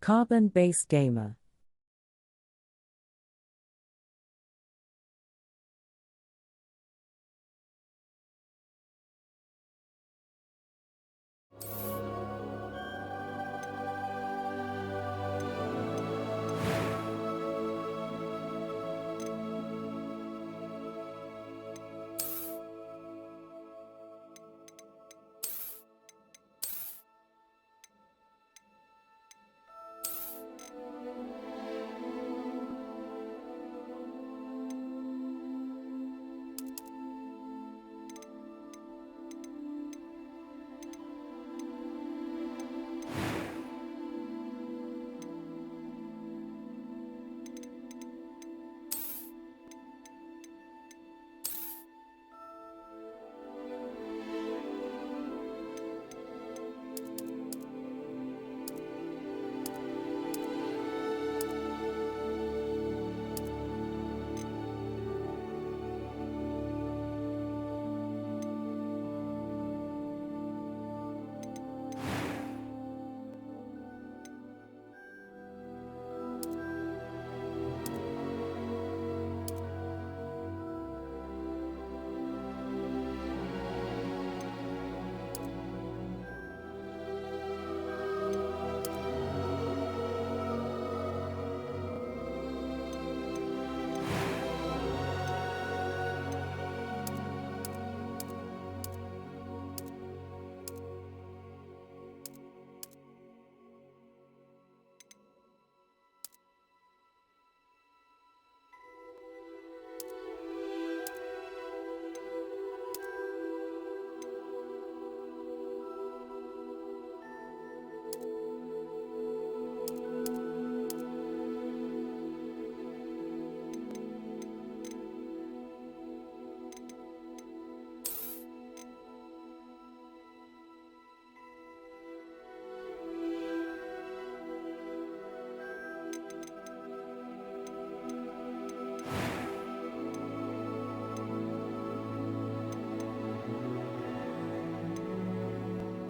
carbon-based gamer.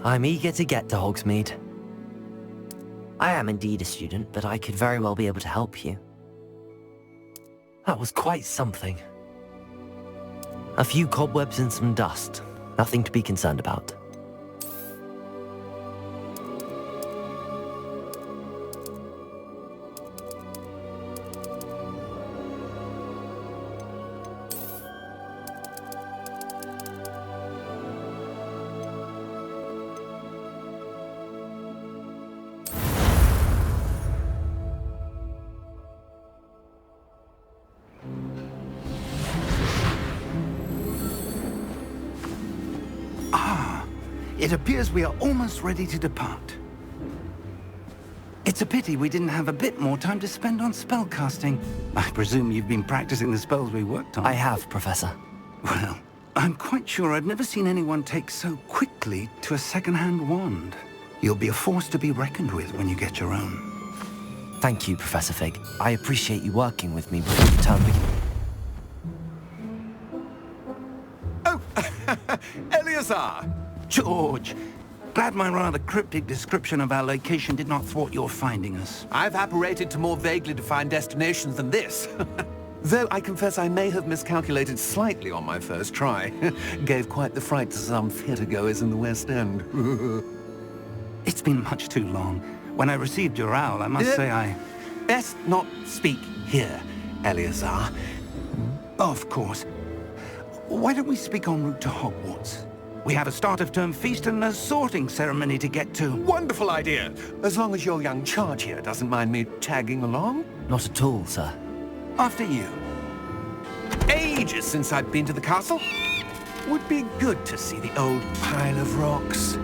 I'm eager to get to Hogsmeade. I am indeed a student, but I could very well be able to help you. That was quite something. A few cobwebs and some dust. Nothing to be concerned about. It appears we are almost ready to depart. It's a pity we didn't have a bit more time to spend on spellcasting. I presume you've been practicing the spells we worked on. I have, Professor. Well, I'm quite sure I've never seen anyone take so quickly to a second-hand wand. You'll be a force to be reckoned with when you get your own. Thank you, Professor Fig. I appreciate you working with me before the term begins. Oh, Eleazar! George, glad my rather cryptic description of our location did not thwart your finding us. I've apparated to more vaguely defined destinations than this. Though I confess I may have miscalculated slightly on my first try. Gave quite the fright to some theatre-goers in the West End. It's been much too long. When I received your owl, I must say I... Best not speak here, Eleazar. Of course. Why don't we speak en route to Hogwarts? We have a start-of-term feast and a sorting ceremony to get to. Wonderful idea! As long as your young charge here doesn't mind me tagging along. Not at all, sir. After you. Ages since I've been to the castle. Would be good to see the old pile of rocks.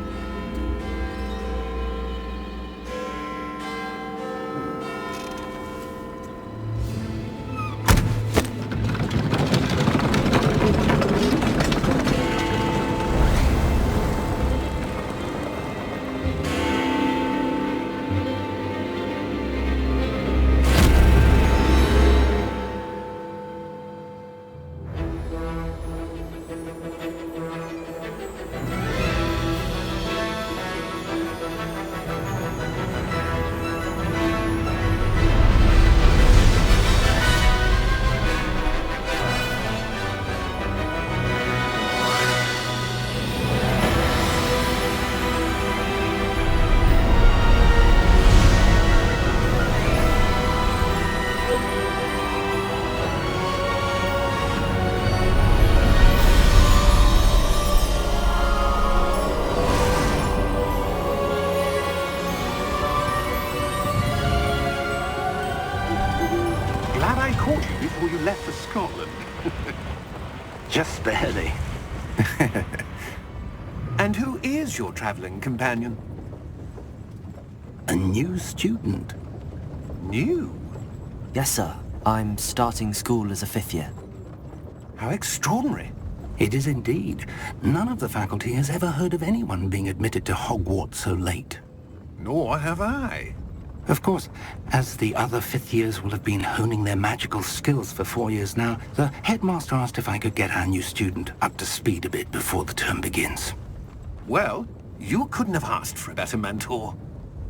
glad I caught you before you left for Scotland. Just barely. And who is your traveling companion? A new student. New? Yes, sir. I'm starting school as a 5th year. How extraordinary. It is indeed. None of the faculty has ever heard of anyone being admitted to Hogwarts so late. Nor have I. Of course, as the other 5th years will have been honing their magical skills for 4 years now, the headmaster asked if I could get our new student up to speed a bit before the term begins. Well, you couldn't have asked for a better mentor.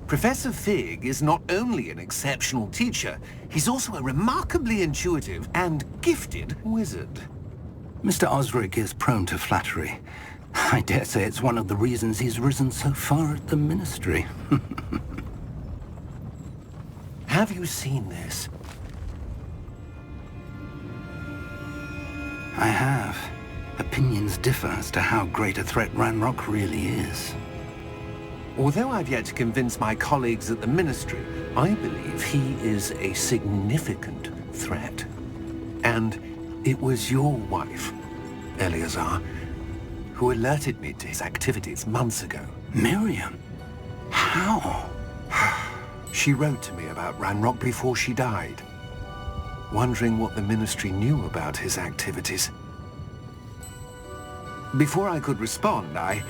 Professor Fig is not only an exceptional teacher, he's also a remarkably intuitive and gifted wizard. Mr. Osric is prone to flattery. I dare say it's one of the reasons he's risen so far at the Ministry. Have you seen this? I have. Opinions differ as to how great a threat Ranrock really is. Although I've yet to convince my colleagues at the Ministry, I believe he is a significant threat. And it was your wife, Eleazar, who alerted me to his activities months ago. Miriam? How? She wrote to me about Ranrock before she died, wondering what the Ministry knew about his activities. Before I could respond, I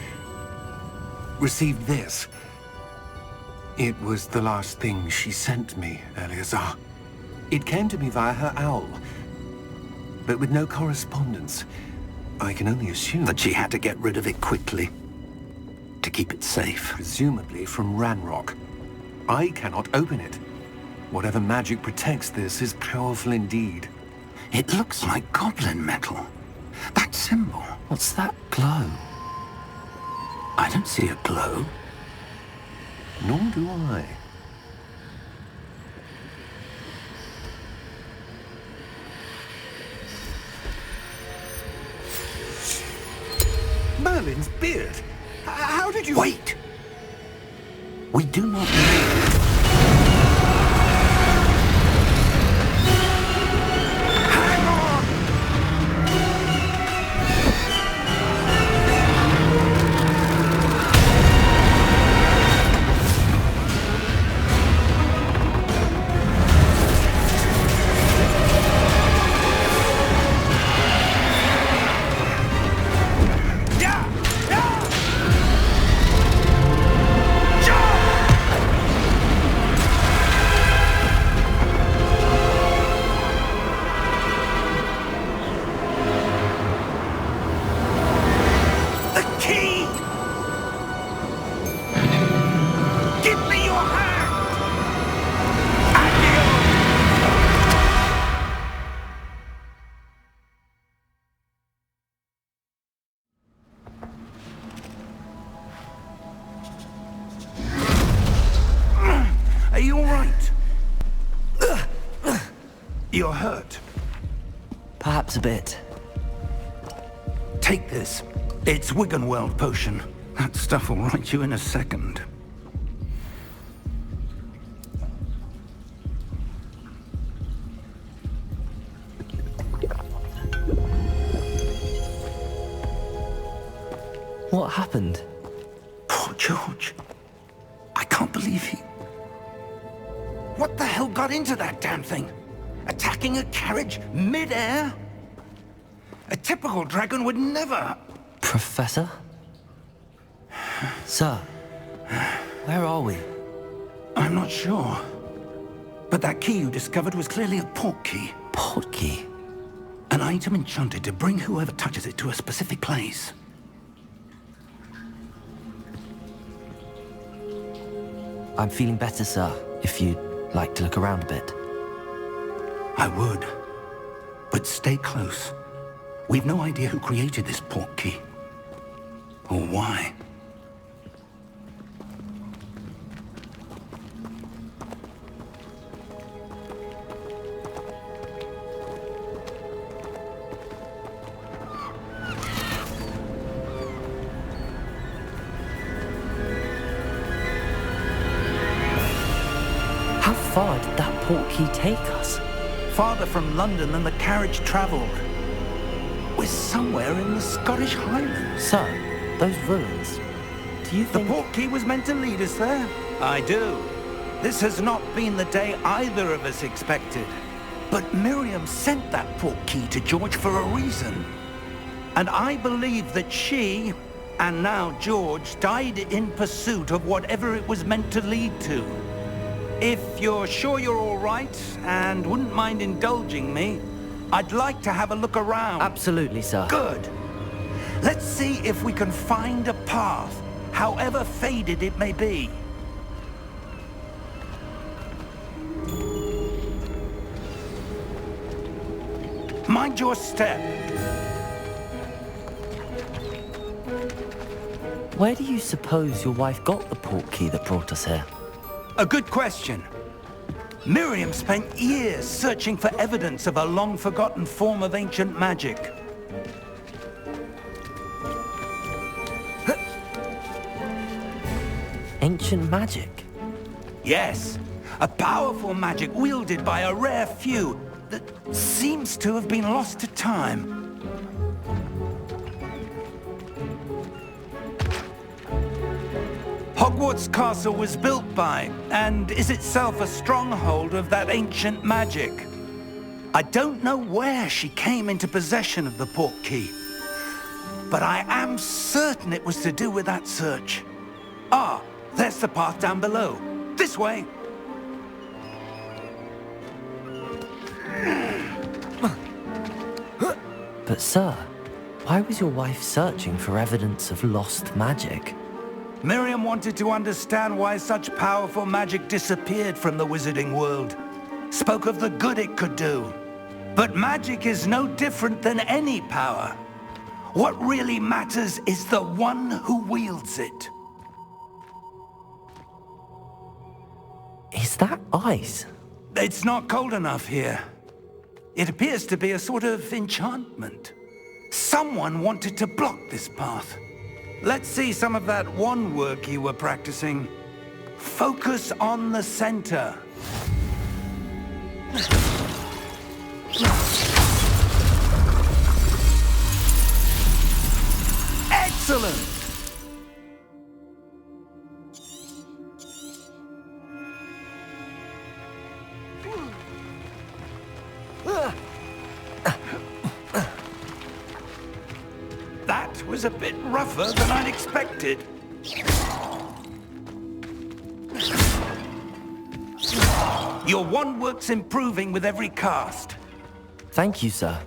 received this. It was the last thing she sent me, Eleazar. It came to me via her owl, but with no correspondence. I can only assume That she had to get rid of it quickly, to keep it safe. presumably from Ranrock. I cannot open it. Whatever magic protects this is powerful indeed. It looks like goblin metal. That symbol. What's that glow? I don't see a glow. Nor do I. Merlin's beard! How did you... Wait! We do not know. Hang on! Are you all right? You're hurt. Perhaps a bit. Take this. It's Wiggenweld potion. That stuff will right you in a second. What happened? Poor George. I can't believe he... What the hell got into that damn thing? Attacking a carriage mid-air? A typical dragon would never... Professor? Sir, where are we? I'm not sure. But that key you discovered was clearly a port key. Port key? An item enchanted to bring whoever touches it to a specific place. I'm feeling better, sir, if you'd like to look around a bit. I would. But stay close. We've no idea who created this port key. Or why. How far did that port key take us? farther from London than the carriage travelled. We're somewhere in the Scottish Highlands. Sir, those ruins. Do you The think... portkey was meant to lead us there? I do. This has not been the day either of us expected. But Miriam sent that portkey to George for a reason. And I believe that she, and now George, died in pursuit of whatever it was meant to lead to. If you're sure you're all right, and wouldn't mind indulging me, I'd like to have a look around. Absolutely, sir. Good. Let's see if we can find a path, however faded it may be. Mind your step. Where do you suppose your wife got the portkey that brought us here? A good question. Miriam spent years searching for evidence of a long-forgotten form of ancient magic. Ancient magic? Yes, a powerful magic wielded by a rare few that seems to have been lost to time. Hogwarts Castle was built by, and is itself a stronghold of that ancient magic. I don't know where she came into possession of the portkey, but I am certain it was to do with that search. Ah, there's the path down below. This way. But sir, why was your wife searching for evidence of lost magic? Miriam wanted to understand why such powerful magic disappeared from the wizarding world. Spoke of the good it could do. But magic is no different than any power. What really matters is the one who wields it. Is that ice? It's not cold enough here. It appears to be a sort of enchantment. Someone wanted to block this path. Let's see some of that wand work you were practicing. Focus on the center. Excellent! That was a bit rougher than I'd expected. Your wand work's improving with every cast. Thank you, sir.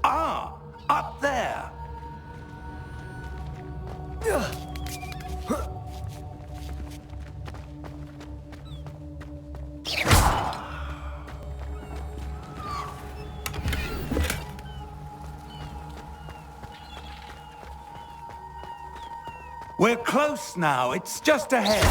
Ah, up there. We're close now. It's just ahead.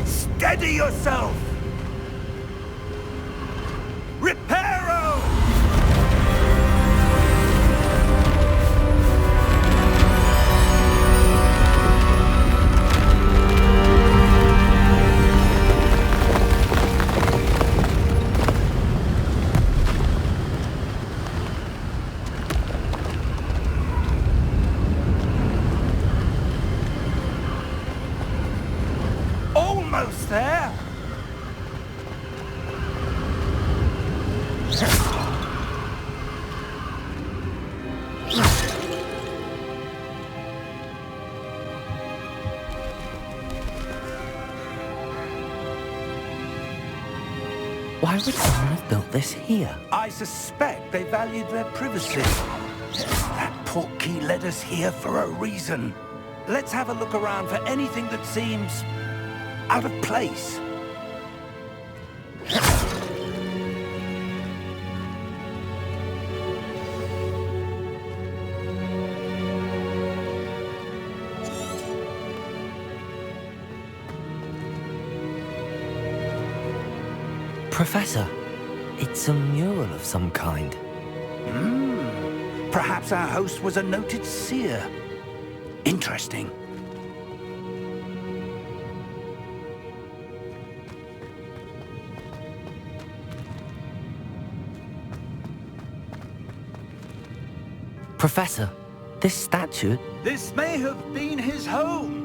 Steady yourself! Reparo! Almost there! Why would someone have built this here? I suspect they valued their privacy. That portkey led us here for a reason. Let's have a look around for anything that seems out of place. Professor, it's a mural of some kind. Perhaps our host was a noted seer. Interesting. Professor, this statue... This may have been his home.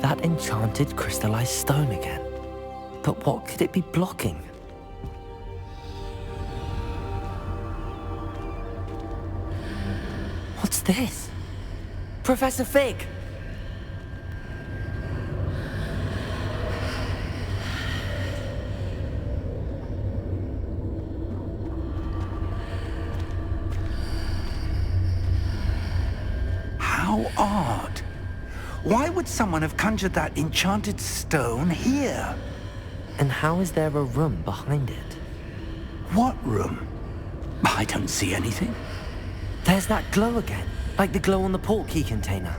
That enchanted crystallized stone again. But what could it be blocking? What's this? Professor Fig! How odd. Why would someone have conjured that enchanted stone here? And how is there a room behind it? What room? I don't see anything. There's that glow again, like the glow on the portkey container.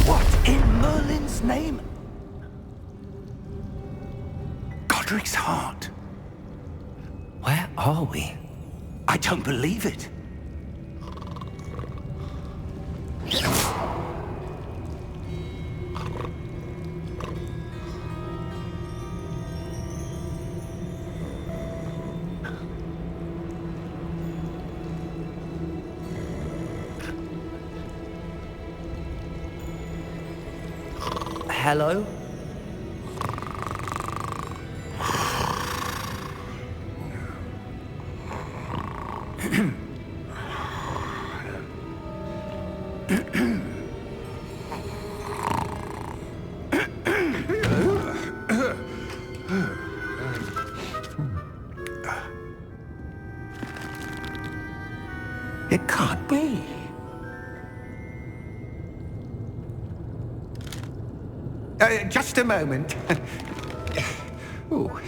What in Merlin's name? Godric's heart. Where are we? I don't believe it. Hello? It can't be. Just a moment. Oh.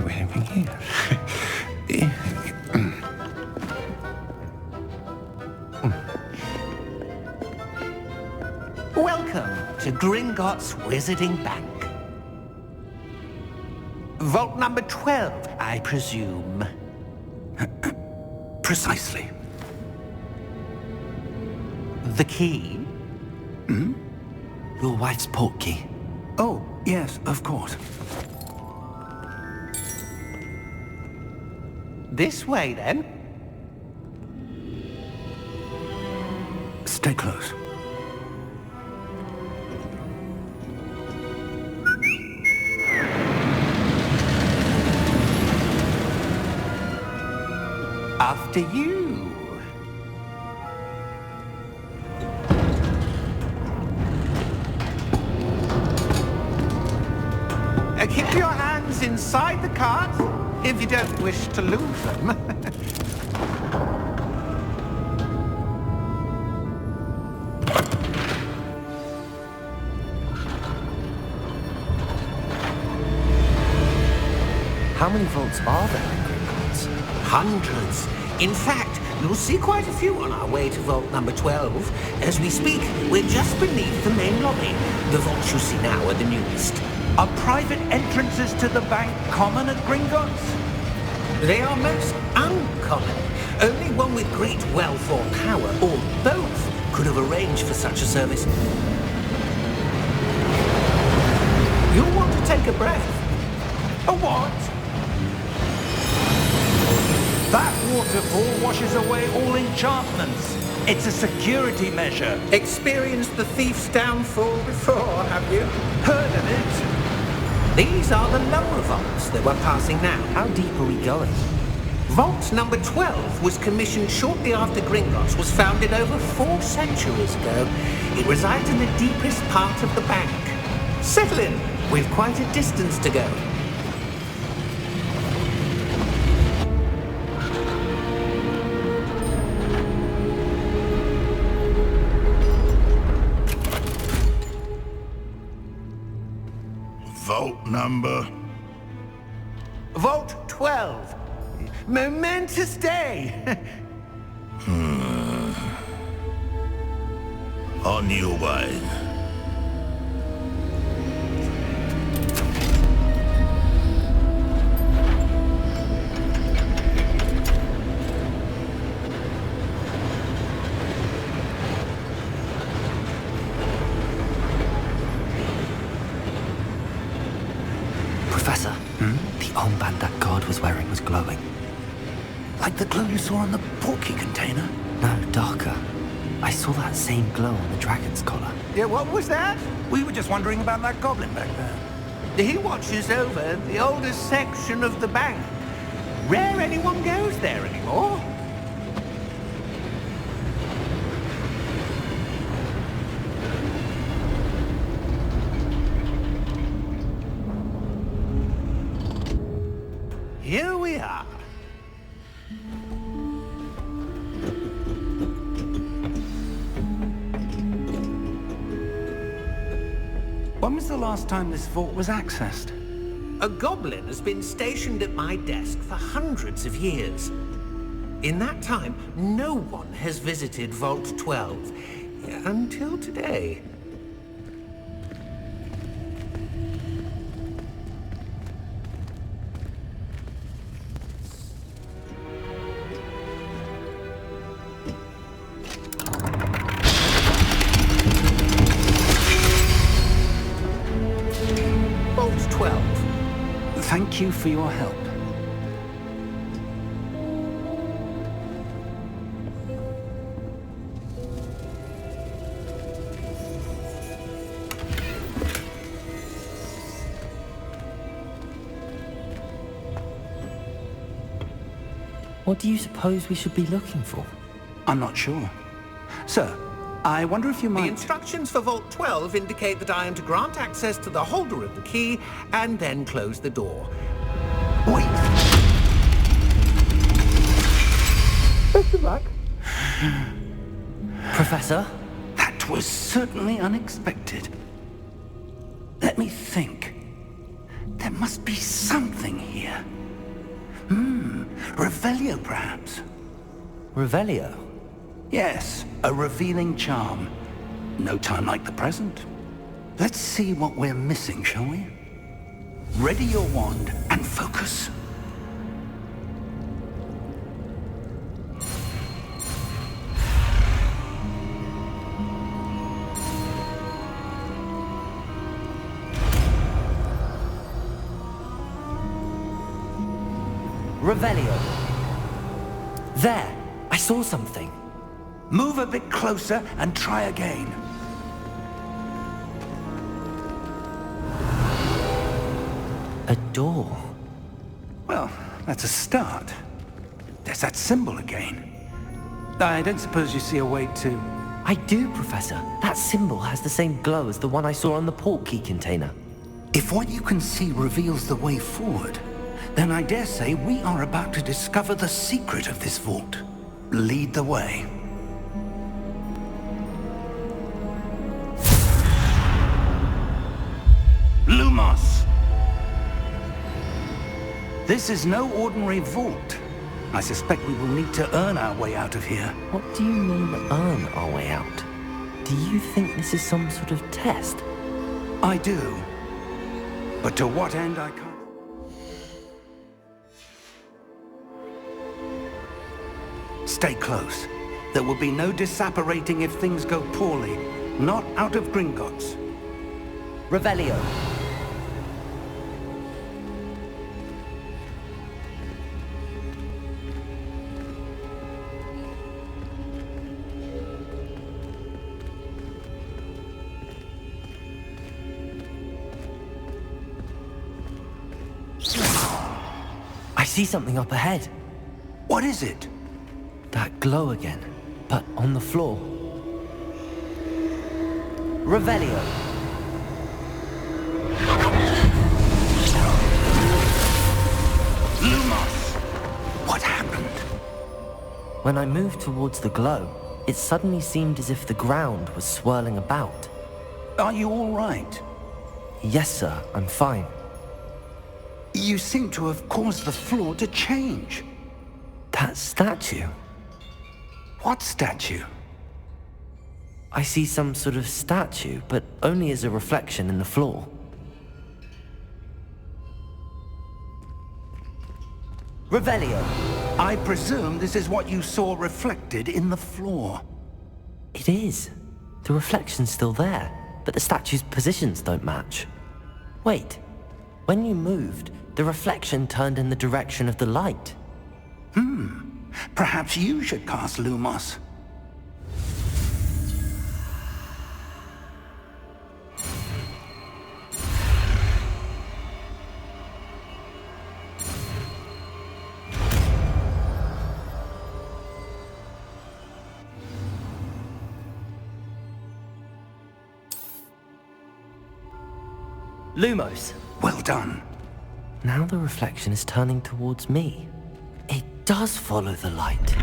Anything here? Welcome to Gringotts Wizarding Bank. Vault number 12, I presume. Precisely. The key? Your wife's portkey. Oh, yes, of course. This way, then. Stay close. After you. Keep your hands inside the cart if you don't wish to lose them. How many vaults are there in Gringotts? Hundreds. In fact, you'll see quite a few on our way to vault number 12. As we speak, we're just beneath the main lobby. The vaults you see now are the newest. Are private entrances to the bank common at Gringotts? They are most uncommon. Only one with great wealth or power, or both, could have arranged for such a service. You'll want to take a breath. A what? That waterfall washes away all enchantments. It's a security measure. Experienced the thief's downfall before, have you? Heard of it? These are the lower vaults that we're passing now. How deep are we going? Vault number 12 was commissioned shortly after Gringotts was founded over 4 centuries ago. It resides in the deepest part of the bank. Settle in. We've quite a distance to go. number? Vault 12. Momentous day. On your way. Professor, the armband that guard was wearing was glowing. Like the glow you saw on the porky container? No, darker. I saw that same glow on the dragon's collar. Yeah, what was that? We were just wondering about that goblin back there. He watches over the oldest section of the bank. Rare anyone goes there anymore. Here we are. When was the last time this vault was accessed? A goblin has been stationed at my desk for hundreds of years. In that time, no one has visited Vault 12 until today. Vault 12. Thank you for your help. What do you suppose we should be looking for? I'm not sure. Sir, I wonder if you The might... instructions for Vault 12 indicate that I am to grant access to the holder of the key and then close the door. Wait! Best of luck. Professor? That was certainly unexpected. Let me think. There must be something here. Revelio, perhaps? Revelio? Yes, a revealing charm. No time like the present. Let's see what we're missing, shall we? Ready your wand and focus. Revelio. There! I saw something. Move a bit closer and try again. A door. Well, that's a start. There's that symbol again. I don't suppose you see a way to... I do, Professor. That symbol has the same glow as the one I saw on the port key container. If what you can see reveals the way forward, then I dare say we are about to discover the secret of this vault. Lead the way. Lumos! This is no ordinary vault. I suspect we will need to earn our way out of here. What do you mean, earn our way out? Do you think this is some sort of test? I do. But to what end, I can't... Stay close. There will be no disapparating if things go poorly. Not out of Gringotts. Revelio. I see something up ahead. What is it? That glow again, but on the floor. Revelio. Lumos! What happened? When I moved towards the glow, it suddenly seemed as if the ground was swirling about. Are you all right? Yes, sir, I'm fine. You seem to have caused the floor to change. That statue? What statue? I see some sort of statue, but only as a reflection in the floor. Revelio. I presume this is what you saw reflected in the floor. It is. The reflection's still there, but the statue's positions don't match. Wait. When you moved, the reflection turned in the direction of the light. Perhaps you should cast Lumos. Lumos. Well done. Now the reflection is turning towards me. It does follow the light.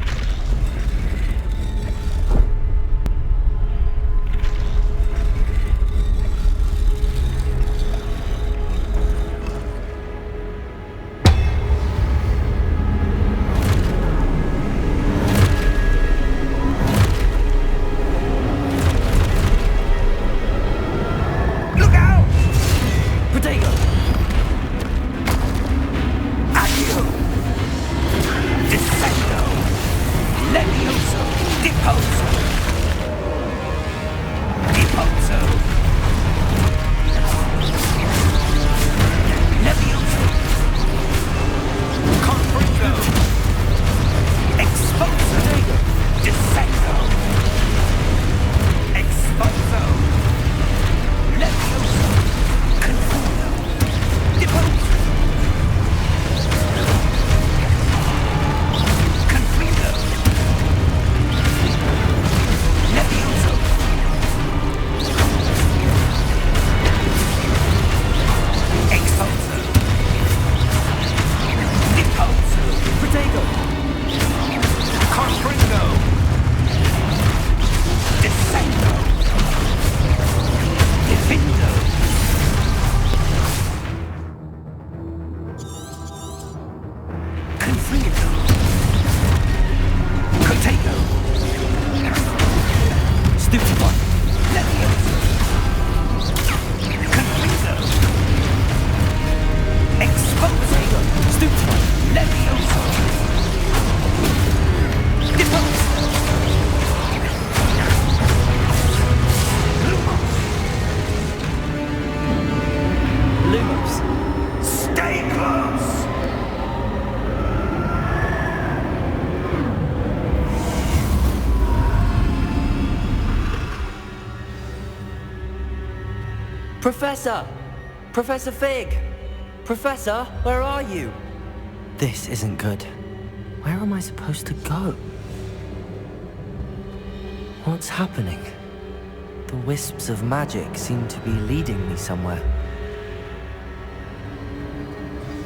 Professor! Professor Fig! Professor, where are you? This isn't good. Where am I supposed to go? What's happening? The wisps of magic seem to be leading me somewhere.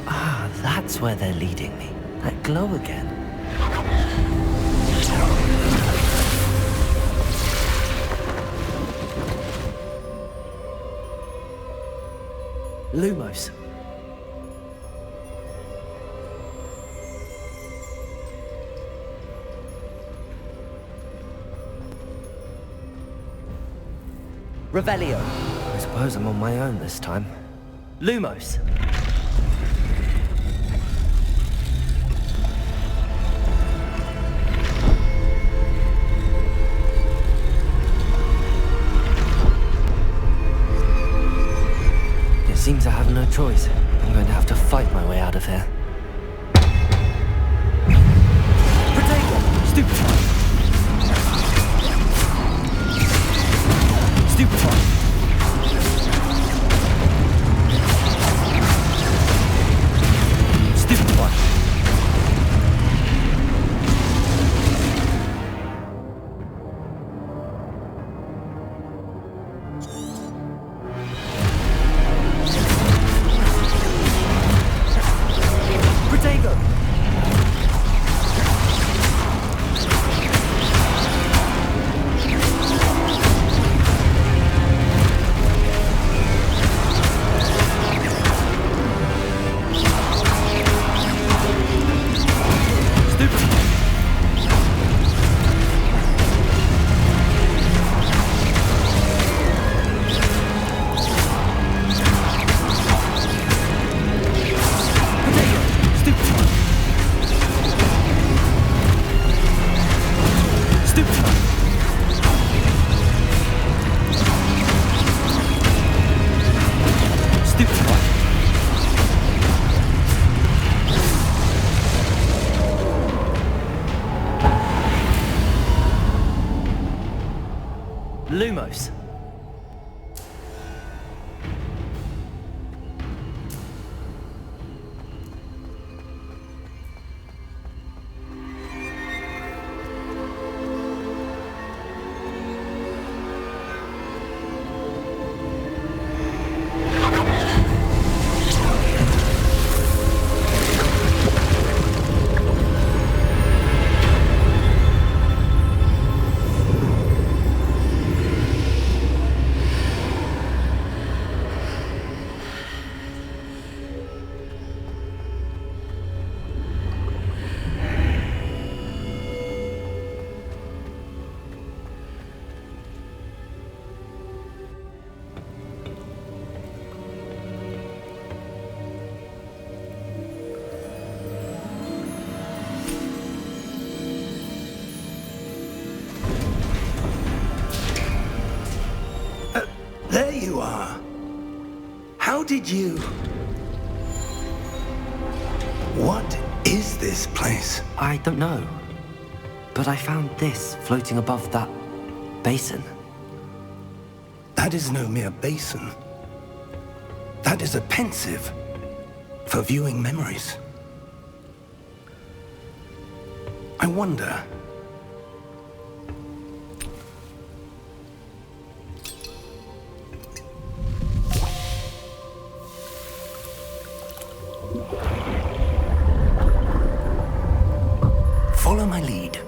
Ah, that's where they're leading me. That glow again. Lumos. Revelio. I suppose I'm on my own this time. Lumos. Seems I have no choice. I'm going to have to fight my way out of here. Potato! Stupefy! Stupefy! Stupefy! Lumos. There you are. How did you... What is this place? I don't know. But I found this floating above that basin. That is no mere basin. That is a pensive for viewing memories. I wonder... Follow my lead.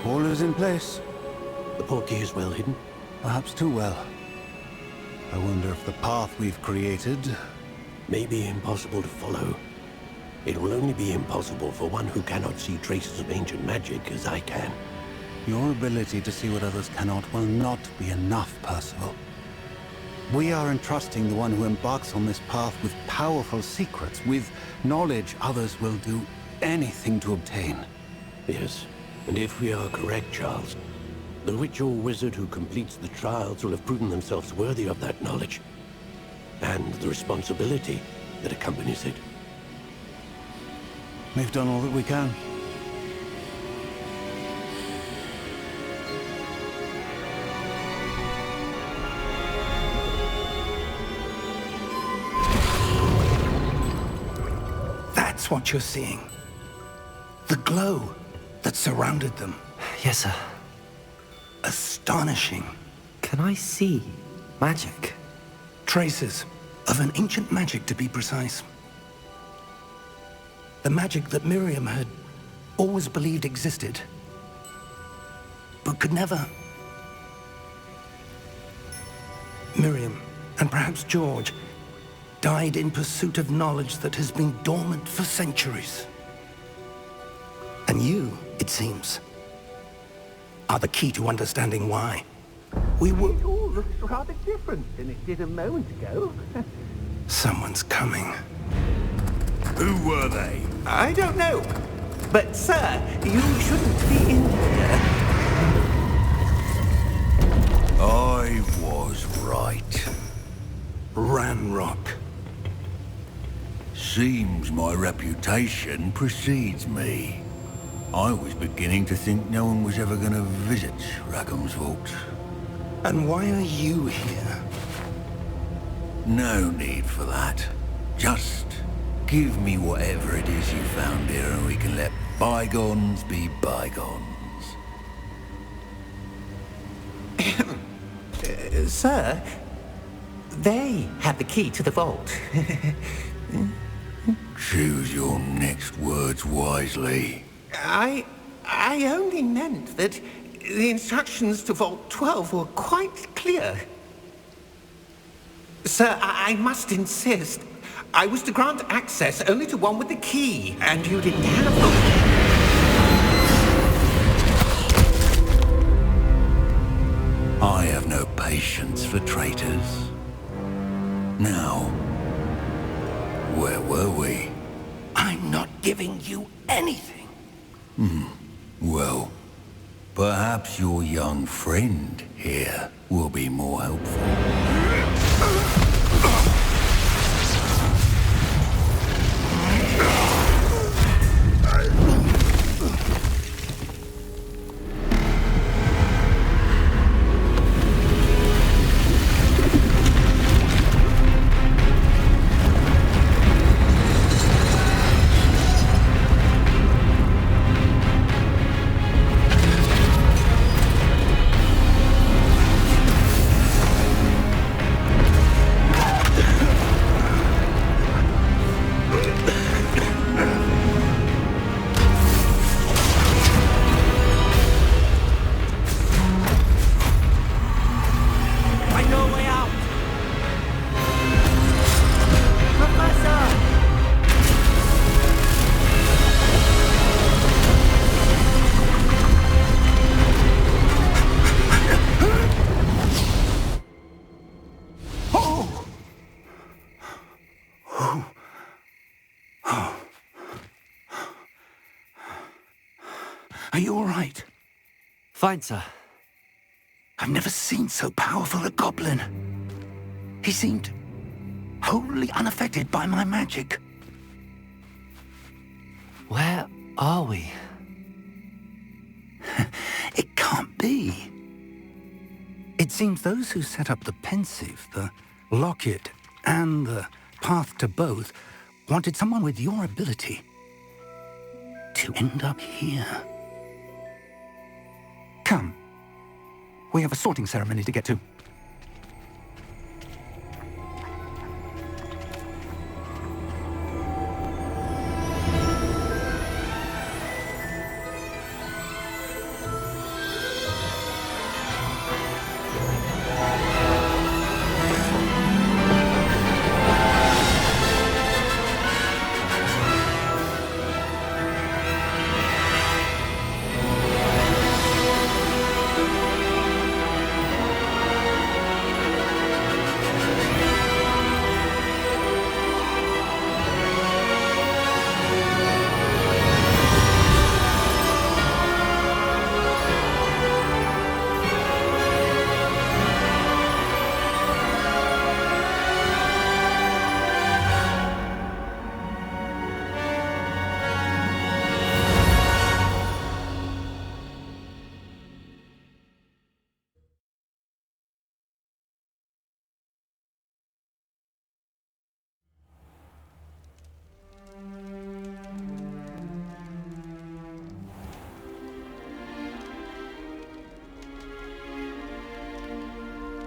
All is in place. The portkey is well hidden. Perhaps too well. I wonder if the path we've created... May be impossible to follow. It will only be impossible for one who cannot see traces of ancient magic as I can. Your ability to see what others cannot will not be enough, Percival. We are entrusting the one who embarks on this path with powerful secrets, with knowledge others will do anything to obtain. Yes, and if we are correct, Charles, the witch or wizard who completes the trials will have proven themselves worthy of that knowledge, and the responsibility that accompanies it. We've done all that we can. That's what you're seeing. The glow that surrounded them. Yes, sir. Astonishing. Can I see magic? Traces of an ancient magic, to be precise. The magic that Miriam had always believed existed, but could never. Miriam, and perhaps George, died in pursuit of knowledge that has been dormant for centuries. And you, it seems, are the key to understanding why. We were... It all looks rather different than it did a moment ago. Someone's coming. Who were they? I don't know. But, sir, you shouldn't be in here. I was right. Ranrock. Seems my reputation precedes me. I was beginning to think no one was ever going to visit Rackham's vault. And why are you here? No need for that. Just give me whatever it is you found here and we can let bygones be bygones. Sir, they have the key to the vault. Choose your next words wisely. I only meant that the instructions to Vault 12 were quite clear. Sir, I must insist. I was to grant access only to one with the key, and you didn't have them. I have no patience for traitors. Now, Where were we? I'm not giving you anything. Well, perhaps your young friend here will be more helpful. I know a way out! Professor! Are you all right? Fine, sir. I've never seen so powerful a goblin. He seemed wholly unaffected by my magic. Where are we? It can't be. It seems those who set up the pensive, the locket, and the path to both wanted someone with your ability to end up here. Come. We have a sorting ceremony to get to.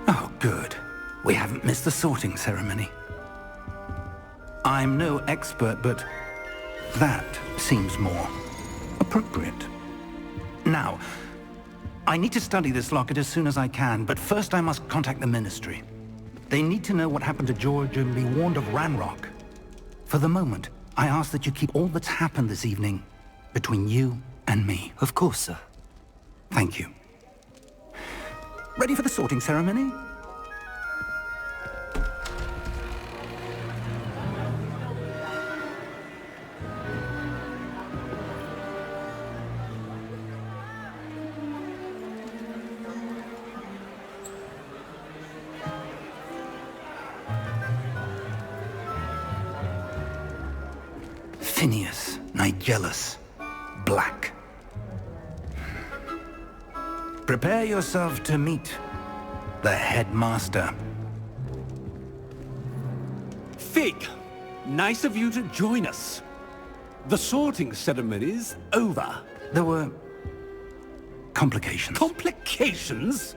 Oh, good. We haven't missed the sorting ceremony. I'm no expert, but that seems more appropriate. Now, I need to study this locket as soon as I can, but first I must contact the Ministry. They need to know what happened to George and be warned of Ranrock. For the moment, I ask that you keep all that's happened this evening between you and me. Of course, sir. Thank you. Ready for the sorting ceremony? Phineas, Nigellus, Black. Prepare yourself to meet the headmaster. Fig, nice of you to join us. The sorting ceremony's over. There were complications. Complications?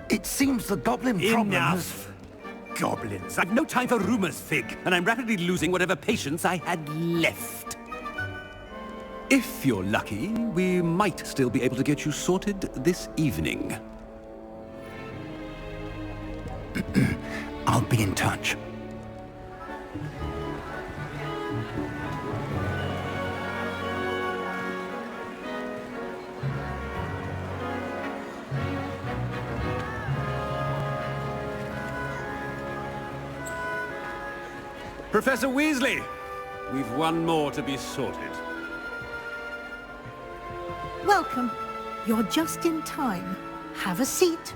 It seems the goblin problem has... Enough! Goblins. I've no time for rumors, Fig, and I'm rapidly losing whatever patience I had left. If you're lucky, we might still be able to get you sorted this evening. I'll be in touch. Professor Weasley, we've one more to be sorted. Welcome. You're just in time. Have a seat.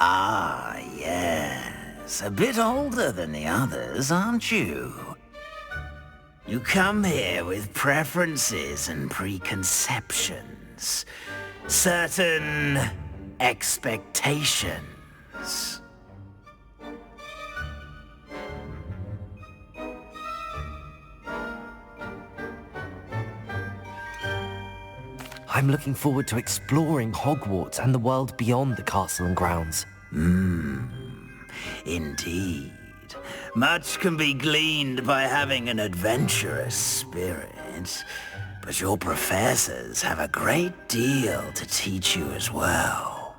Ah, yes. A bit older than the others, aren't you? You come here with preferences and preconceptions. Certain expectations. I'm looking forward to exploring Hogwarts and the world beyond the castle and grounds. Indeed. Much can be gleaned by having an adventurous spirit, but your professors have a great deal to teach you as well.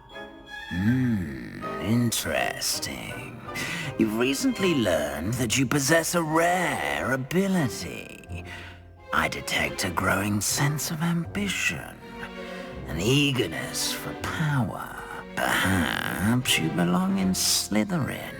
Interesting. You've recently learned that you possess a rare ability. I detect a growing sense of ambition, an eagerness for power. Perhaps you belong in Slytherin.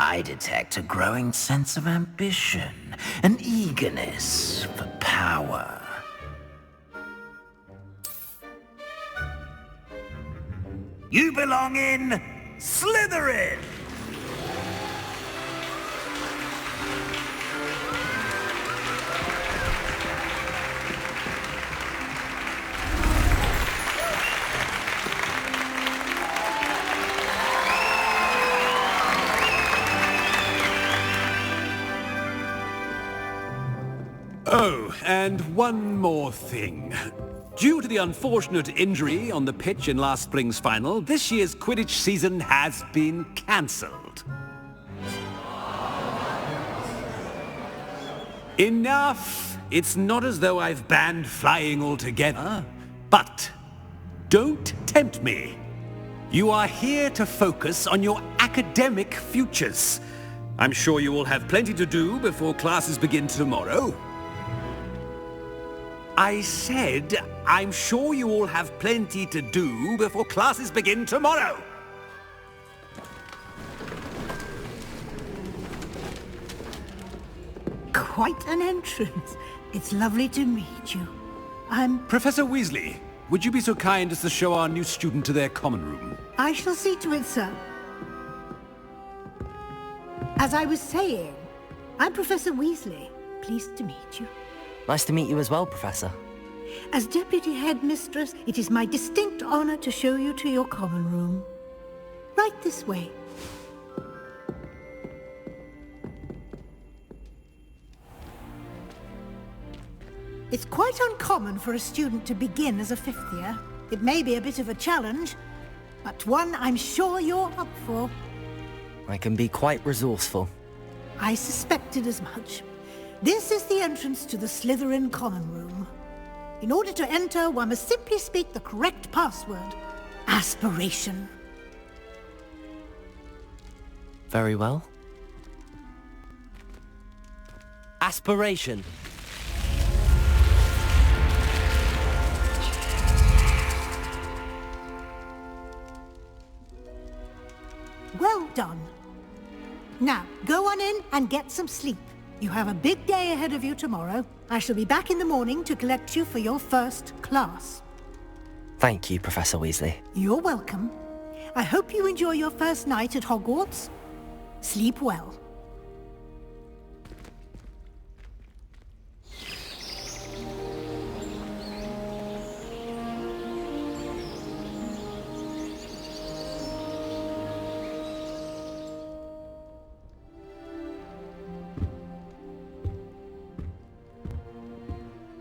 I detect a growing sense of ambition, an eagerness for power. You belong in Slytherin! Oh, and one more thing. Due to the unfortunate injury on the pitch in last spring's final, this year's Quidditch season has been cancelled. Enough! It's not as though I've banned flying altogether. But don't tempt me. You are here to focus on your academic futures. I'm sure you will have plenty to do before classes begin tomorrow. I said, I'm sure you all have plenty to do before classes begin tomorrow. Quite an entrance. It's lovely to meet you. Professor Weasley, would you be so kind as to show our new student to their common room? I shall see to it, sir. As I was saying, I'm Professor Weasley. Pleased to meet you. Nice to meet you as well, Professor. As Deputy Headmistress, it is my distinct honor to show you to your common room. Right this way. It's quite uncommon for a student to begin as a fifth year. It may be a bit of a challenge, but one I'm sure you're up for. I can be quite resourceful. I suspected as much. This is the entrance to the Slytherin common room. In order to enter, one must simply speak the correct password. Aspiration. Very well. Aspiration. Well done. Now, go on in and get some sleep. You have a big day ahead of you tomorrow. I shall be back in the morning to collect you for your first class. Thank you, Professor Weasley. You're welcome. I hope you enjoy your first night at Hogwarts. Sleep well.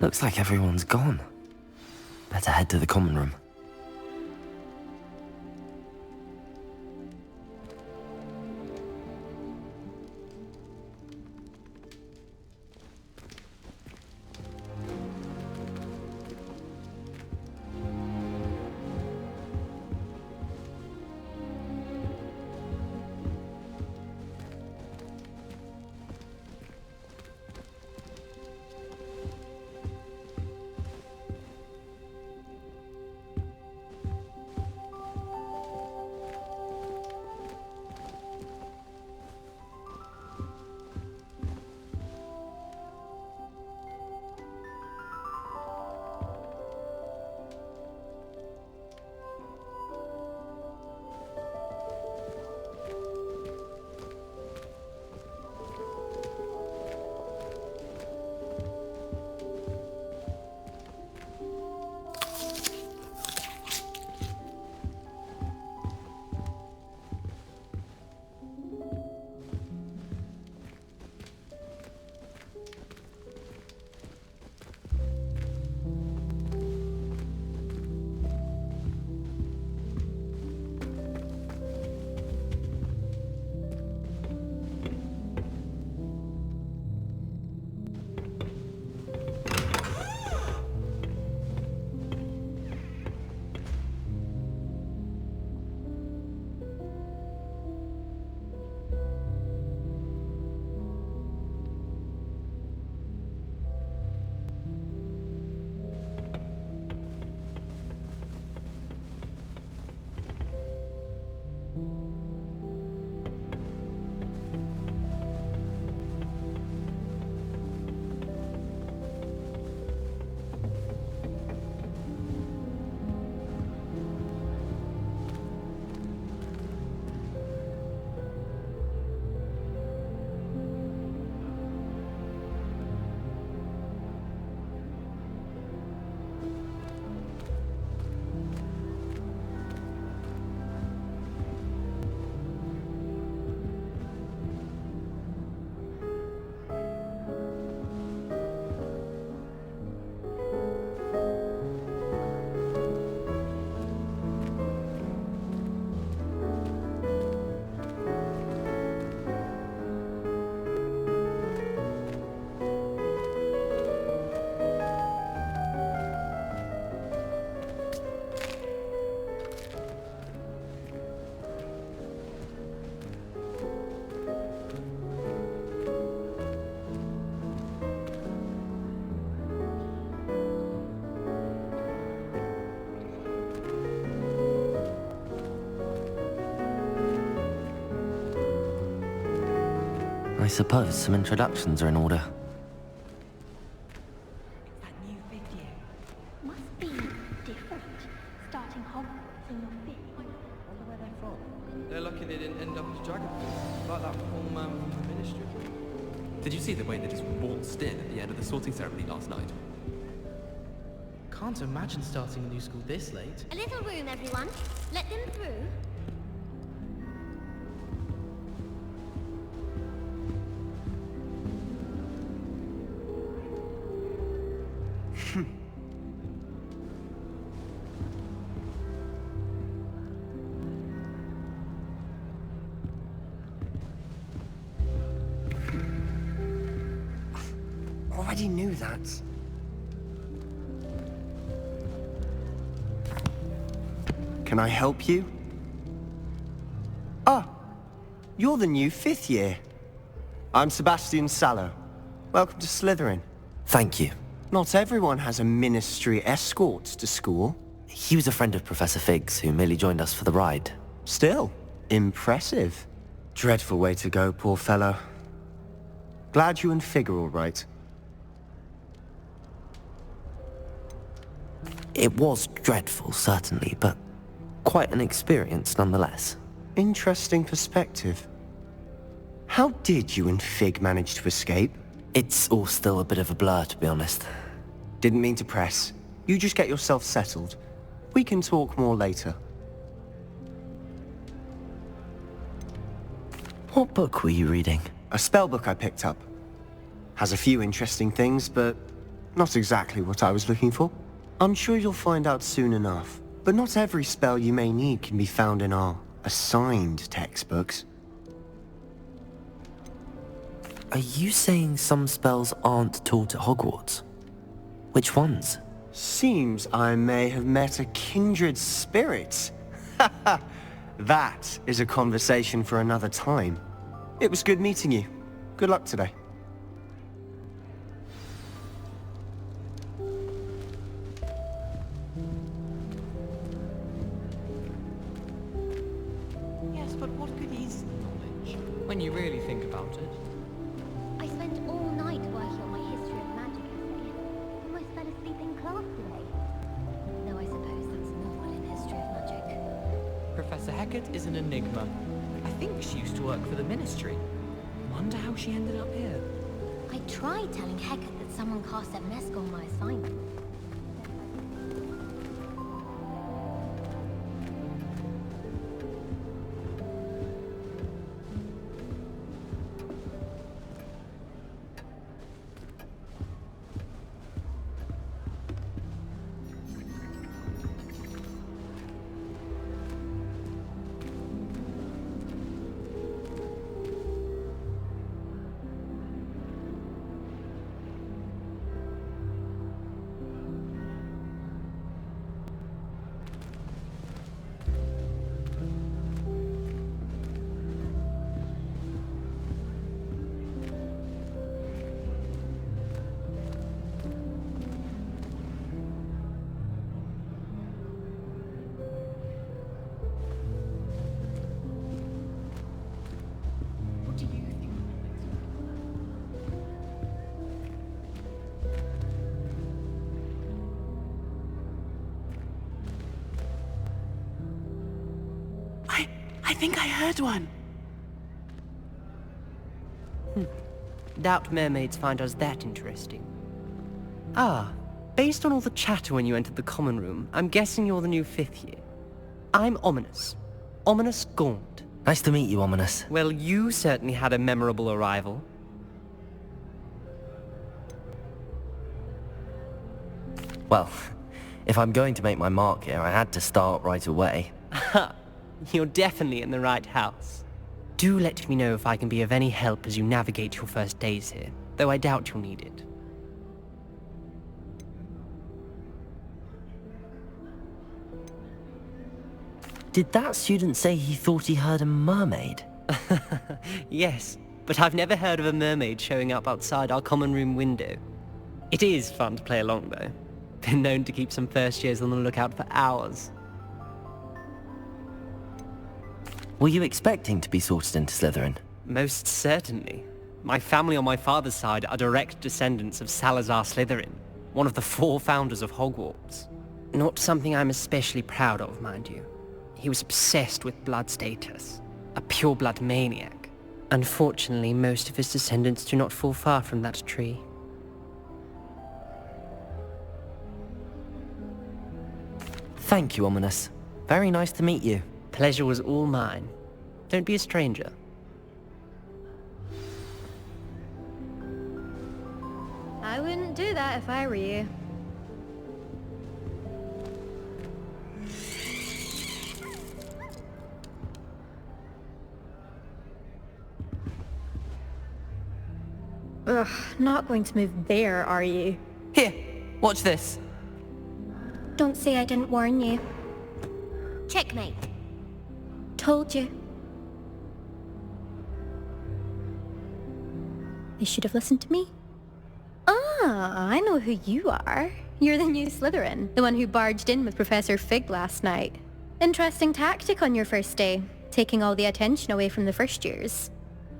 Looks like everyone's gone. Better head to the common room. I suppose some introductions are in order. That new big year must be different. Starting Hogwarts in your fifth. Wonder where they're from. They're lucky they didn't end up as dragon. Like that poor man from the ministry. Did you see the way they just waltzed in at the end of the sorting ceremony last night? Can't imagine starting a new school this late. A little room, everyone. Let them through. Already knew that. Can I help you? Ah, you're the new fifth year. I'm Sebastian Sallow. Welcome to Slytherin. Thank you. Not everyone has a ministry escort to school. He was a friend of Professor Fig's who merely joined us for the ride. Still, impressive. Dreadful way to go, poor fellow. Glad you and Fig are all right. It was dreadful, certainly, but quite an experience nonetheless. Interesting perspective. How did you and Fig manage to escape? It's all still a bit of a blur, to be honest. Didn't mean to press. You just get yourself settled. We can talk more later. What book were you reading? A spell book I picked up. Has a few interesting things, but Not exactly what I was looking for. I'm sure you'll find out soon enough. But not every spell you may need can be found in our assigned textbooks. Are you saying some spells aren't taught at Hogwarts? Which ones? Seems I may have met a kindred spirit. That is a conversation for another time. It was good meeting you. Good luck today. Yes, but what good is knowledge when you really think about it? I spent all night working on my history of magic essay and almost fell asleep in class today. Though I suppose that's normal in history of magic. Professor Hecat is an enigma. I think she used to work for the Ministry. Wonder how she ended up here. I tried telling Hecat that someone cast a mask on my assignment. I think I heard one. Doubt mermaids find us that interesting. Ah, based on all the chatter when you entered the common room, I'm guessing you're the new 5th year. I'm Ominous. Ominous Gaunt. Nice to meet you, Ominous. Well, you certainly had a memorable arrival. Well, if I'm going to make my mark here, I had to start right away. You're definitely in the right house. Do let me know if I can be of any help as you navigate your first days here, though I doubt you'll need it. Did that student say he thought he heard a mermaid? Yes, but I've never heard of a mermaid showing up outside our common room window. It is fun to play along, though. Been known to keep some first years on the lookout for hours. Were you expecting to be sorted into Slytherin? Most certainly. My family on my father's side are direct descendants of Salazar Slytherin, one of the 4 founders of Hogwarts. Not something I'm especially proud of, mind you. He was obsessed with blood status, a pure-blood maniac. Unfortunately, most of his descendants do not fall far from that tree. Thank you, Ominous. Very nice to meet you. Pleasure was all mine. Don't be a stranger. I wouldn't do that if I were you. Ugh, not going to move there, are you? Here, watch this. Don't say I didn't warn you. Checkmate. Told you. You should have listened to me. Ah, I know who you are. You're the new Slytherin, the one who barged in with Professor Fig last night. Interesting tactic on your first day, taking all the attention away from the first years.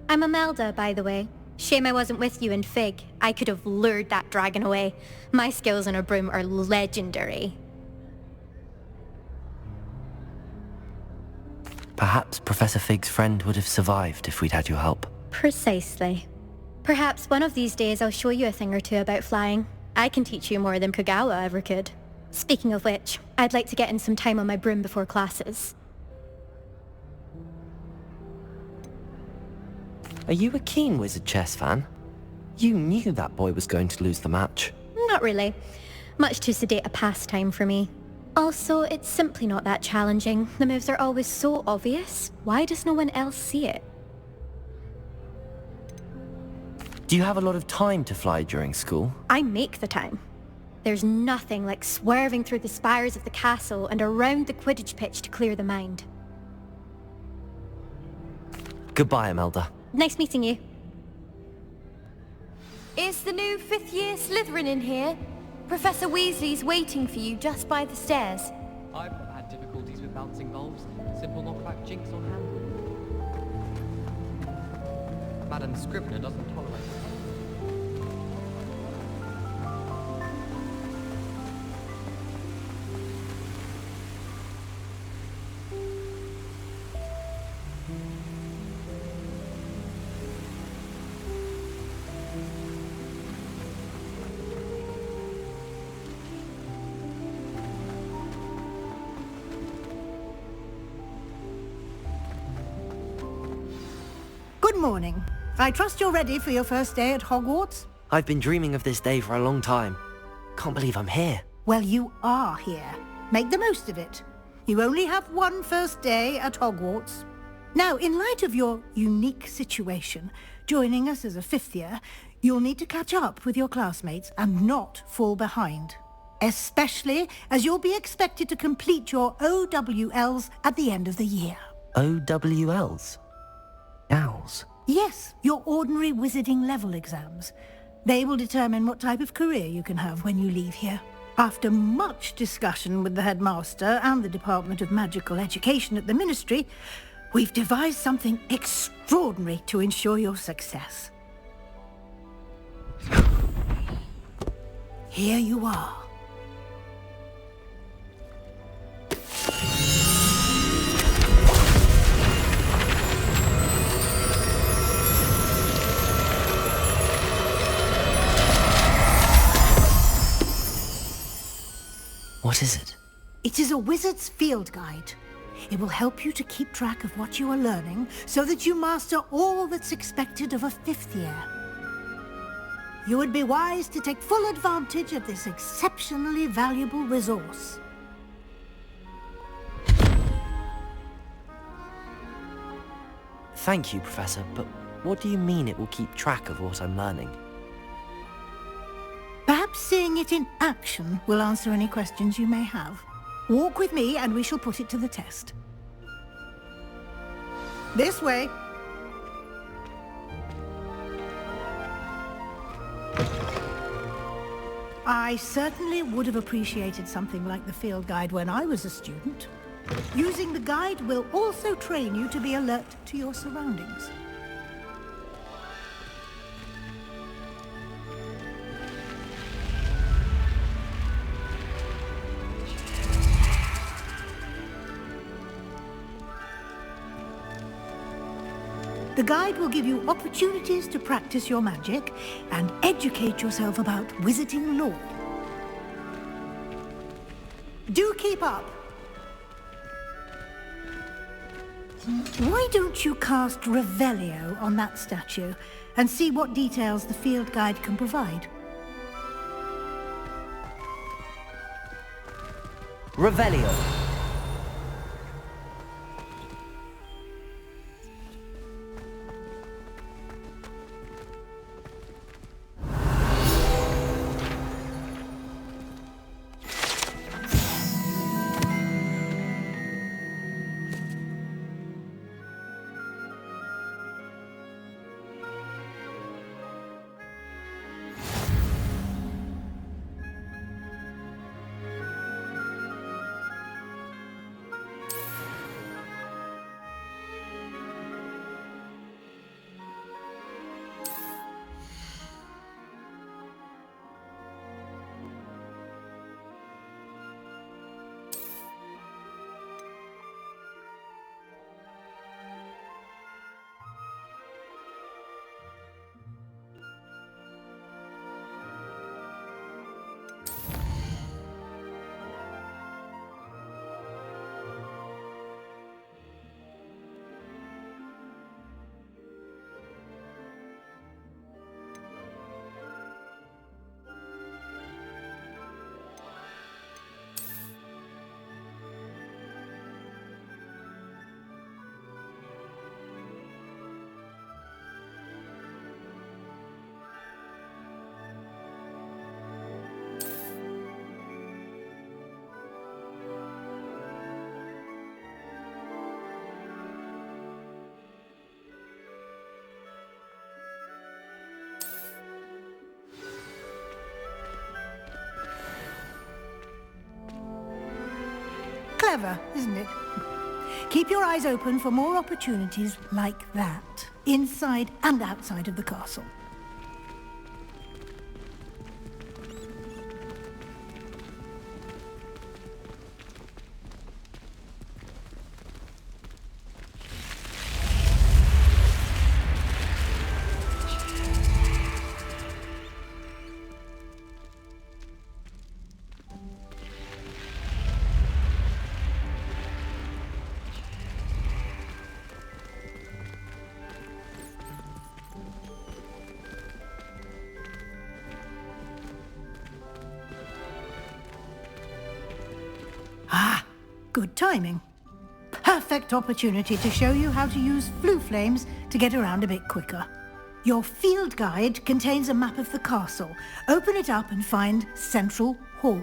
I'm Imelda, by the way. Shame I wasn't with you in Fig. I could have lured that dragon away. My skills on a broom are legendary. Perhaps Professor Fig's friend would have survived if we'd had your help. Precisely. Perhaps one of these days I'll show you a thing or two about flying. I can teach you more than Kagawa ever could. Speaking of which, I'd like to get in some time on my broom before classes. Are you a keen Wizard chess fan? You knew that boy was going to lose the match. Not really. Much too sedate a pastime for me. Also, it's simply not that challenging. The moves are always so obvious. Why does no one else see it? Do you have a lot of time to fly during school? I make the time. There's nothing like swerving through the spires of the castle and around the Quidditch pitch to clear the mind. Goodbye, Imelda. Nice meeting you. Is the new 5th year Slytherin in here? Professor Weasley's waiting for you just by the stairs. I've not had difficulties with bouncing balls. Simple knockback jinx on hand. Madam Scrivener doesn't tolerate it. Good morning. I trust you're ready for your first day at Hogwarts? I've been dreaming of this day for a long time. Can't believe I'm here. Well, you are here. Make the most of it. You only have one first day at Hogwarts. Now, in light of your unique situation, joining us as a 5th year, you'll need to catch up with your classmates and not fall behind. Especially as you'll be expected to complete your OWLs at the end of the year. OWLs? Owls? Yes, your ordinary wizarding level exams. They will determine what type of career you can have when you leave here. After much discussion with the headmaster and the Department of Magical Education at the Ministry, we've devised something extraordinary to ensure your success. Here you are. What is it? It is a wizard's field guide. It will help you to keep track of what you are learning so that you master all that's expected of a 5th year. You would be wise to take full advantage of this exceptionally valuable resource. Thank you, Professor, but what do you mean it will keep track of what I'm learning? Perhaps seeing it in action will answer any questions you may have. Walk with me and we shall put it to the test. This way. I certainly would have appreciated something like the field guide when I was a student. Using the guide will also train you to be alert to your surroundings. The guide will give you opportunities to practice your magic and educate yourself about wizarding lore. Do keep up! Why don't you cast Revelio on that statue and see what details the field guide can provide? Revelio. Clever, isn't it? Keep your eyes open for more opportunities like that, inside and outside of the castle. Good timing. Perfect opportunity to show you how to use flue flames to get around a bit quicker. Your field guide contains a map of the castle. Open it up and find Central Hall.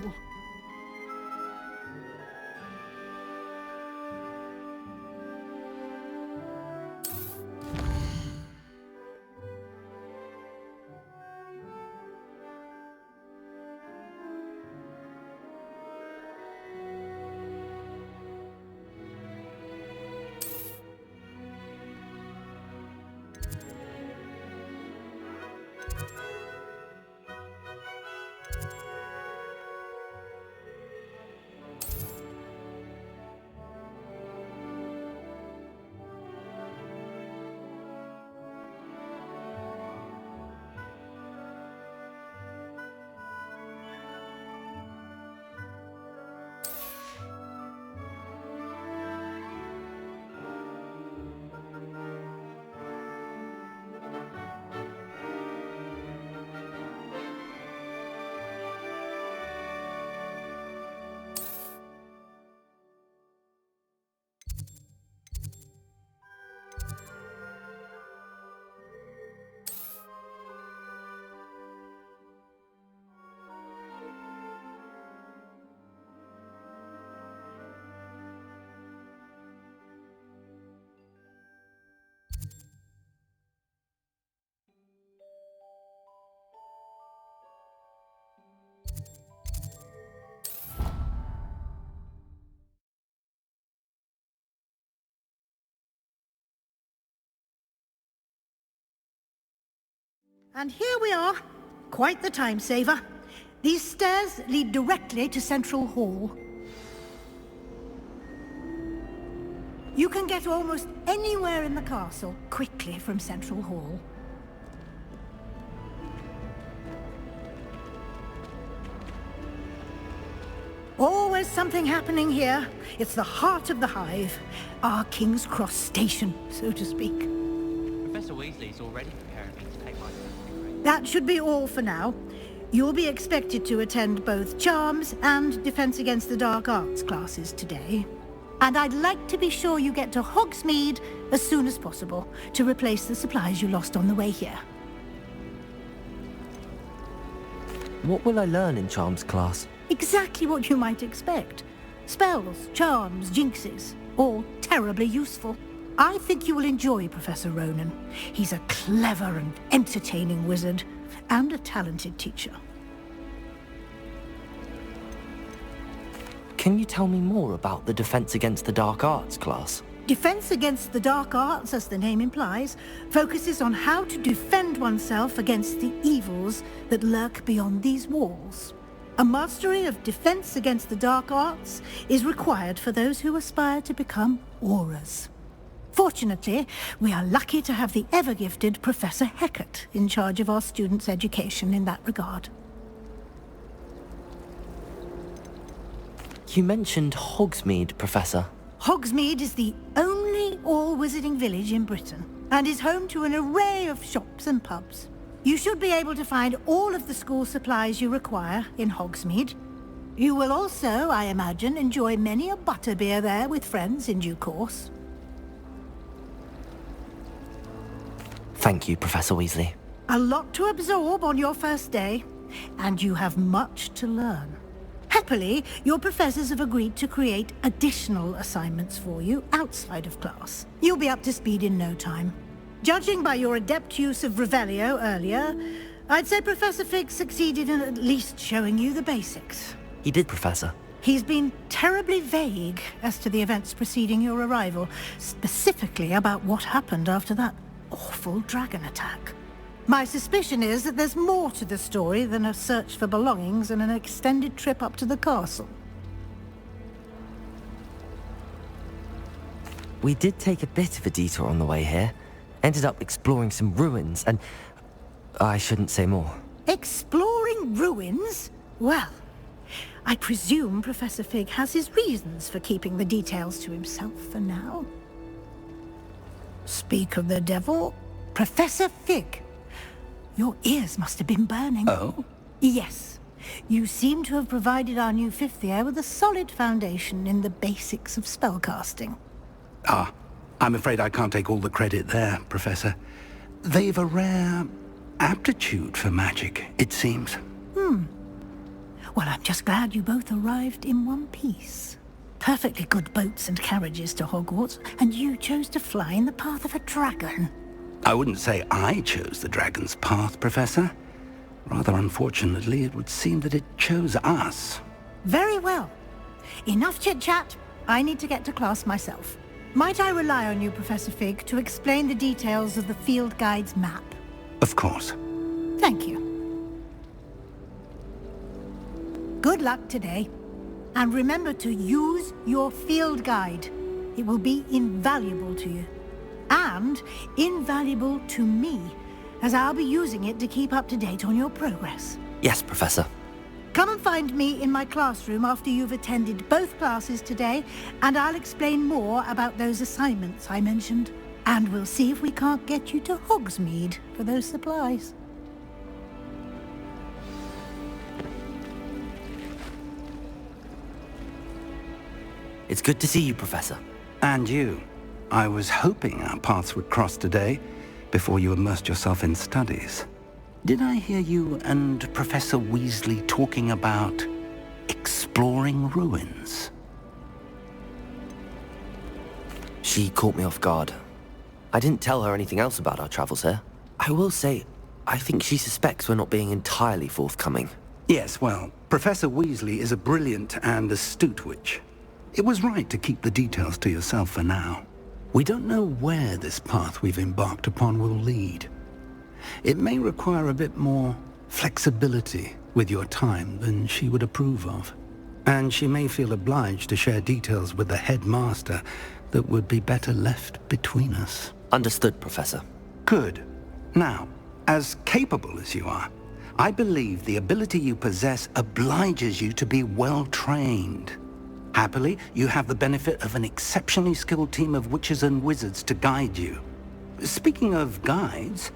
And here we are. Quite the time saver. These stairs lead directly to Central Hall. You can get almost anywhere in the castle quickly from Central Hall. Always something happening here. It's the heart of the hive. Our King's Cross station, so to speak. Professor Weasley's already preparing me to take my first degree. That should be all for now. You'll be expected to attend both Charms and Defense Against the Dark Arts classes today. And I'd like to be sure you get to Hogsmeade as soon as possible to replace the supplies you lost on the way here. What will I learn in Charms class? Exactly what you might expect. Spells, charms, jinxes, all terribly useful. I think you will enjoy Professor Ronan. He's a clever and entertaining wizard, and a talented teacher. Can you tell me more about the Defense Against the Dark Arts class? Defense Against the Dark Arts, as the name implies, focuses on how to defend oneself against the evils that lurk beyond these walls. A mastery of Defense Against the Dark Arts is required for those who aspire to become Aurors. Fortunately, we are lucky to have the ever-gifted Professor Hecat in charge of our students' education in that regard. You mentioned Hogsmeade, Professor. Hogsmeade is the only all-wizarding village in Britain, and is home to an array of shops and pubs. You should be able to find all of the school supplies you require in Hogsmeade. You will also, I imagine, enjoy many a butterbeer there with friends in due course. Thank you, Professor Weasley. A lot to absorb on your first day, and you have much to learn. Happily, your professors have agreed to create additional assignments for you outside of class. You'll be up to speed in no time. Judging by your adept use of Revelio earlier, I'd say Professor Fig succeeded in at least showing you the basics. He did, Professor. He's been terribly vague as to the events preceding your arrival, specifically about what happened after that awful dragon attack. My suspicion is that there's more to the story than a search for belongings and an extended trip up to the castle. We did take a bit of a detour on the way here. Ended up exploring some ruins and... I shouldn't say more. Exploring ruins? Well, I presume Professor Fig has his reasons for keeping the details to himself for now. Speak of the devil, Professor Fig. Your ears must have been burning. Oh? Yes. You seem to have provided our new fifth year with a solid foundation in the basics of spellcasting. Ah, I'm afraid I can't take all the credit there, Professor. They've a rare aptitude for magic, it seems. Well, I'm just glad you both arrived in one piece. Perfectly good boats and carriages to Hogwarts, and you chose to fly in the path of a dragon. I wouldn't say I chose the dragon's path, Professor. Rather unfortunately, it would seem that it chose us. Very well. Enough chit-chat. I need to get to class myself. Might I rely on you, Professor Fig, to explain the details of the field guide's map? Of course. Thank you. Good luck today. And remember to use your field guide. It will be invaluable to you. And invaluable to me, as I'll be using it to keep up to date on your progress. Yes, Professor. Come and find me in my classroom after you've attended both classes today, and I'll explain more about those assignments I mentioned. And we'll see if we can't get you to Hogsmeade for those supplies. It's good to see you, Professor. And you. I was hoping our paths would cross today, before you immersed yourself in studies. Did I hear you and Professor Weasley talking about exploring ruins? She caught me off guard. I didn't tell her anything else about our travels here. I will say, I think she suspects we're not being entirely forthcoming. Yes, well, Professor Weasley is a brilliant and astute witch. It was right to keep the details to yourself for now. We don't know where this path we've embarked upon will lead. It may require a bit more flexibility with your time than she would approve of. And she may feel obliged to share details with the headmaster that would be better left between us. Understood, Professor. Good. Now, as capable as you are, I believe the ability you possess obliges you to be well-trained. Happily, you have the benefit of an exceptionally skilled team of witches and wizards to guide you. Speaking of guides,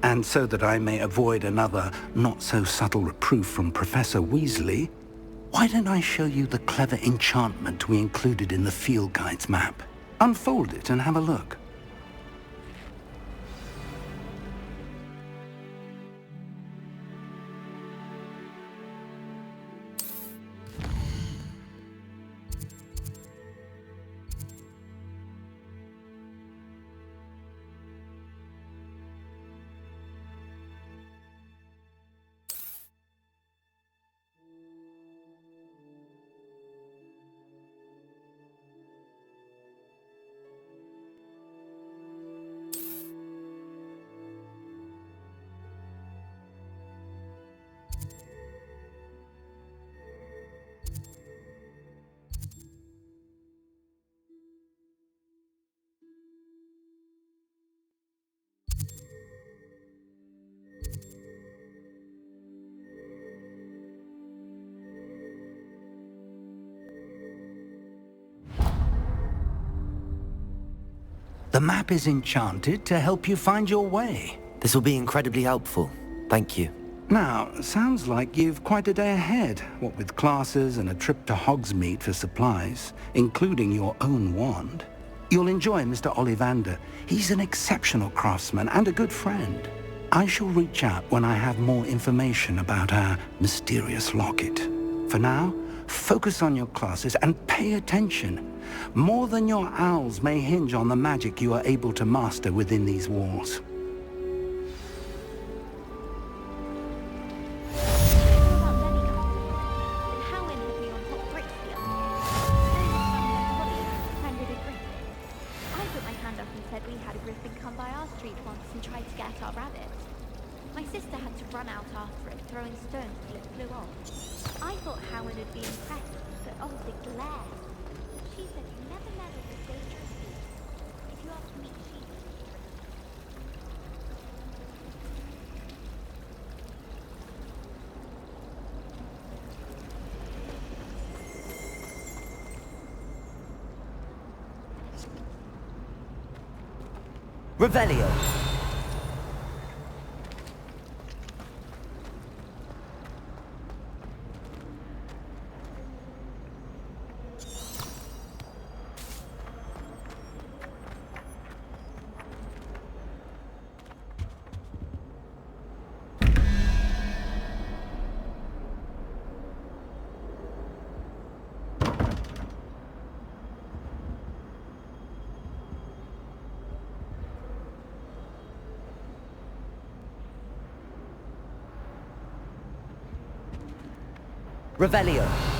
and so that I may avoid another not-so-subtle reproof from Professor Weasley, why don't I show you the clever enchantment we included in the field guide's map? Unfold it and have a look. The map is enchanted to help you find your way. This will be incredibly helpful. Thank you. Now, sounds like you've quite a day ahead, what with classes and a trip to Hogsmeade for supplies, including your own wand. You'll enjoy Mr. Ollivander. He's an exceptional craftsman and a good friend. I shall reach out when I have more information about our mysterious locket. For now, focus on your classes and pay attention. More than your owls may hinge on the magic you are able to master within these walls. a griffin come by our street once and tried to get at our rabbit. My sister had to run out after it, throwing stones till it flew off. I thought Howard would be impressed, but oh, the glare. She said you never meddle with dangerous beasts. If you ask me, she... Revelio. Revelio.